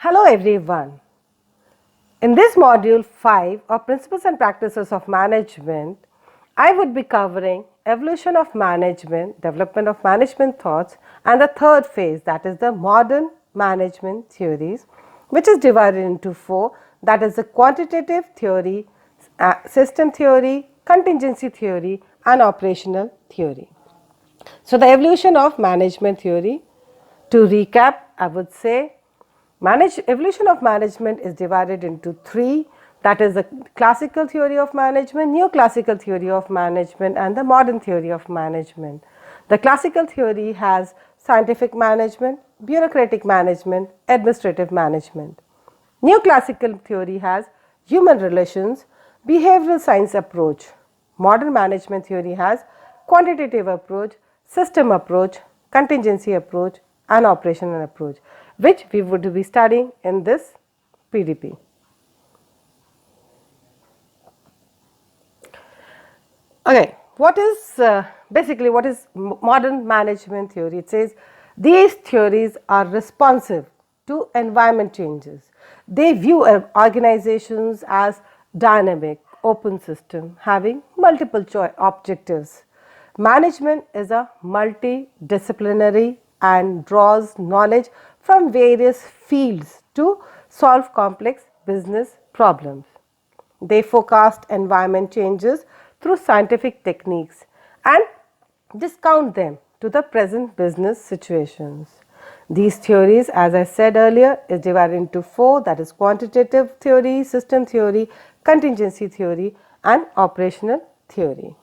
Hello everyone. In this module 5 of Principles and Practices of Management, I would be covering evolution of management, development of management thoughts, and the third phase, that is the modern management theories, which is divided into four, that is the quantitative theory, system theory, contingency theory, and operational theory. So the evolution of management theory, to recap, I would say evolution of management is divided into three, that is the classical theory of management, neoclassical theory of management, and the modern theory of management. The classical theory has scientific management, bureaucratic management, administrative management. Neoclassical theory has human relations, behavioral science approach. Modern management theory has quantitative approach, system approach, contingency approach, and operational approach, which we would be studying in this PDP. Okay, what is basically what is modern management theory? It says these theories are responsive to environment changes. They view organizations as dynamic, open system having multiple objectives. Management is a multidisciplinary and draws knowledge from various fields to solve complex business problems. They forecast environment changes through scientific techniques and discount them to the present business situations. These theories, as I said earlier, is divided into four, that is quantitative theory, system theory, contingency theory, and operational theory.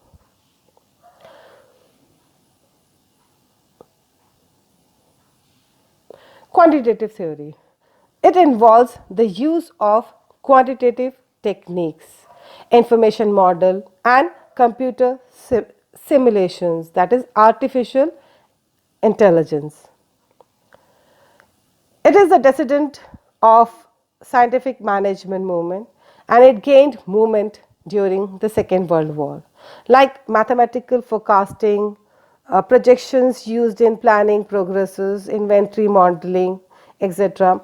Quantitative theory. It involves the use of quantitative techniques, information model, and computer simulations, that is artificial intelligence. It is a descendant of scientific management movement, and it gained movement during the Second World War. Like mathematical forecasting, projections used in planning progresses, inventory modeling, etc.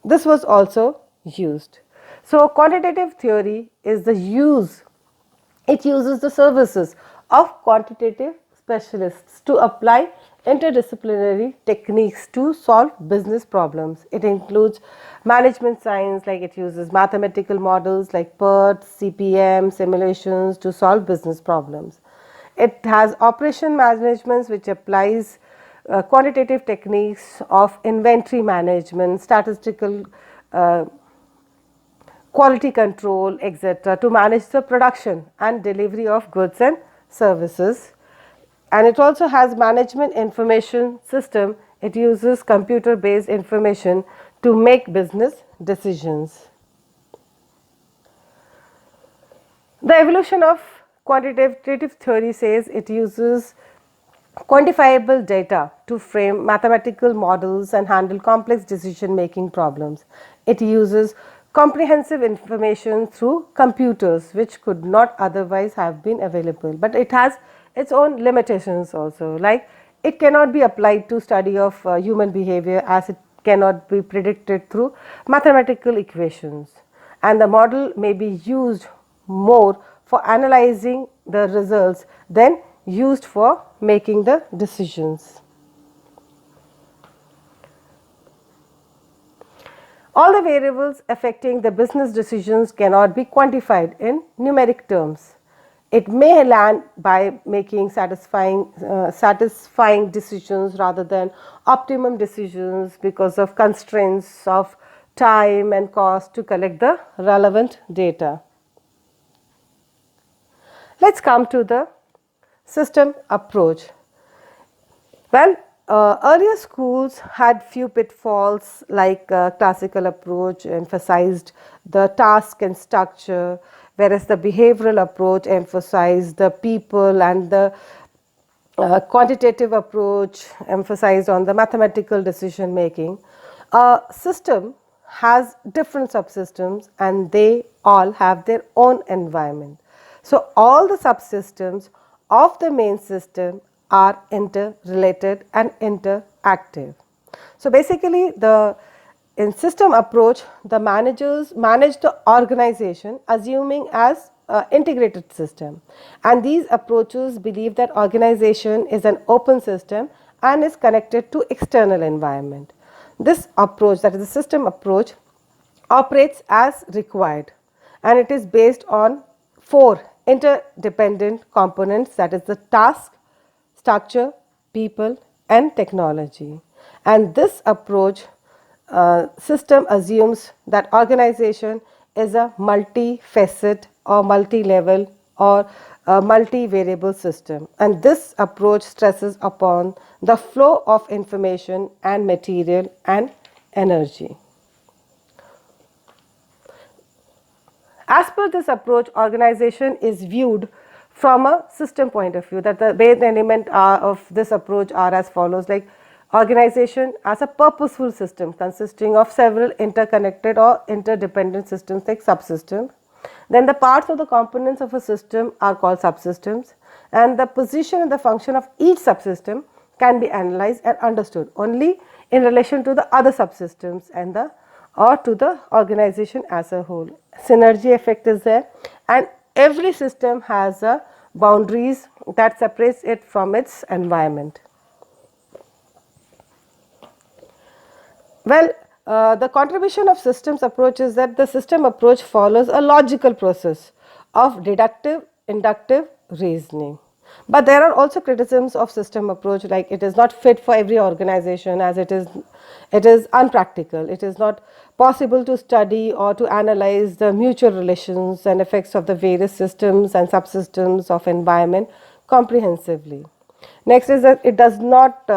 This was also used. So quantitative theory is the use, it uses the services of quantitative specialists to apply interdisciplinary techniques to solve business problems. It includes management science, like it uses mathematical models like PERT, CPM, simulations to solve business problems. It has operation management, which applies quantitative techniques of inventory management, statistical quality control, etc., to manage the production and delivery of goods and services. And it also has management information system. It uses computer based information to make business decisions. The evolution of quantitative theory says it uses quantifiable data to frame mathematical models and handle complex decision making problems. It uses comprehensive information through computers, which could not otherwise have been available, but it has its own limitations also, like it cannot be applied to study of human behavior, as it cannot be predicted through mathematical equations, and the model may be used more for analyzing the results than used for making the decisions. All the variables affecting the business decisions cannot be quantified in numeric terms. It may land by making satisfying decisions rather than optimum decisions because of constraints of time and cost to collect the relevant data. Let's come to the system approach. Well, earlier schools had few pitfalls, like classical approach emphasized the task and structure, whereas the behavioral approach emphasized the people, and the quantitative approach emphasized on the mathematical decision making. A system has different subsystems and they all have their own environment. So all the subsystems of the main system are interrelated and interactive. So basically, in system approach, the managers manage the organization assuming as integrated system, and these approaches believe that organization is an open system and is connected to external environment. This approach, that is the system approach, operates as required, and it is based on four interdependent components, that is the task, structure, people and technology. And this approach system assumes that organization is a multi-facet or multi-level or multi-variable system, and this approach stresses upon the flow of information and material and energy. As per this approach, organization is viewed from a system point of view, that the main element of this approach are as follows, like organization as a purposeful system consisting of several interconnected or interdependent systems like subsystems. Then the parts of the components of a system are called subsystems, and the position and the function of each subsystem can be analyzed and understood only in relation to the other subsystems and or to the organization as a whole. Synergy effect is there, and every system has boundaries that separates it from its environment. Well, the contribution of systems approach is that the system approach follows a logical process of deductive, inductive reasoning. But there are also criticisms of system approach, like it is not fit for every organization, as it is unpractical. It is not possible to study or to analyze the mutual relations and effects of the various systems and subsystems of environment comprehensively. Next is that it does not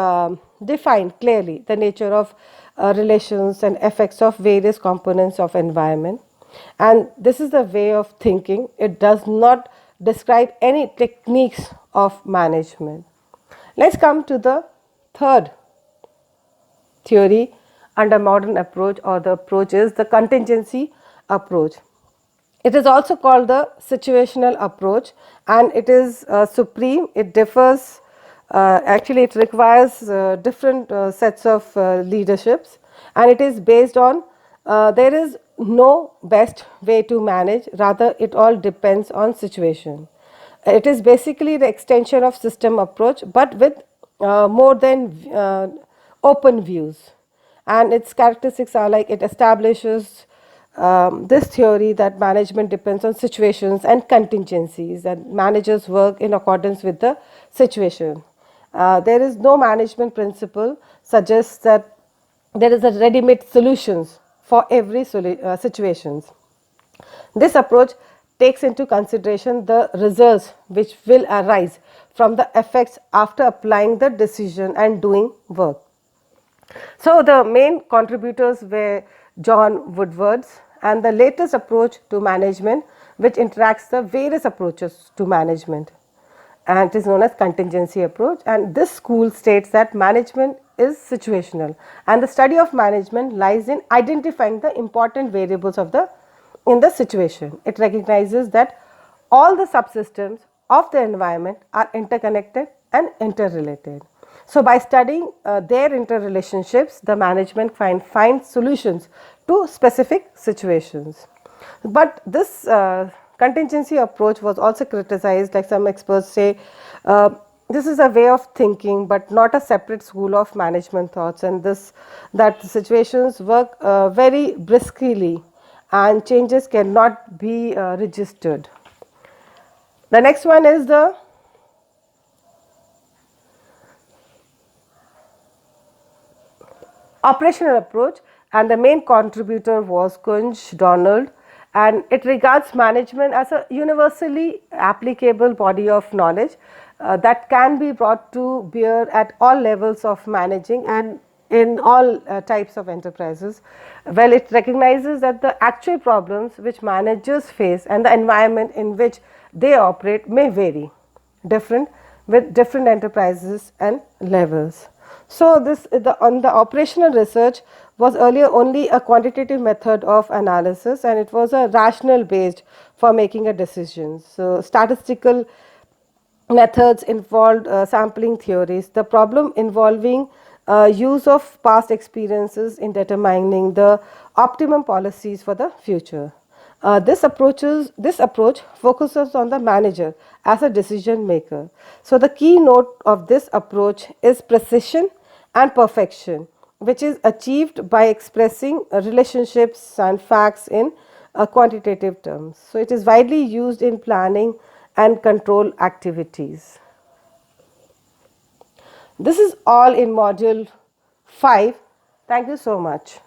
define clearly the nature of relations and effects of various components of environment, and this is the way of thinking. It does not describe any techniques of management. Let's come to the third theory under modern approach, or the approach is the contingency approach. It is also called the situational approach, and it is supreme. It differs, actually it requires different sets of leaderships, and it is based on there is no best way to manage, rather it all depends on situation. It is basically the extension of system approach, but with more than open views, and its characteristics are like it establishes this theory that management depends on situations and contingencies, that managers work in accordance with the situation. There is no management principle suggests that there is a ready-made solutions for every situations. This approach takes into consideration the results which will arise from the effects after applying the decision and doing work. So the main contributors were John Woodward's and the latest approach to management, which interacts the various approaches to management, and it is known as contingency approach. And this school states that management is situational, and the study of management lies in identifying the important variables of in the situation. It recognizes that all the subsystems of the environment are interconnected and interrelated. So by studying their interrelationships, the management finds solutions to specific situations. But this contingency approach was also criticized, like some experts say this is a way of thinking but not a separate school of management thoughts, and that situations work very briskly and changes cannot be registered. The next one is the operational approach, and the main contributor was Kunz, Donald, and it regards management as a universally applicable body of knowledge that can be brought to bear at all levels of managing and in all types of enterprises. Well, it recognizes that the actual problems which managers face and the environment in which they operate may vary with different enterprises and levels. So on the operational research was earlier only a quantitative method of analysis, and it was a rational based for making a decision. So statistical methods involved sampling theories. The problem involving use of past experiences in determining the optimum policies for the future. This approach focuses on the manager as a decision maker. So the keynote of this approach is precision and perfection, which is achieved by expressing relationships and facts in quantitative terms. So it is widely used in planning and control activities. This is all in module 5. Thank you so much.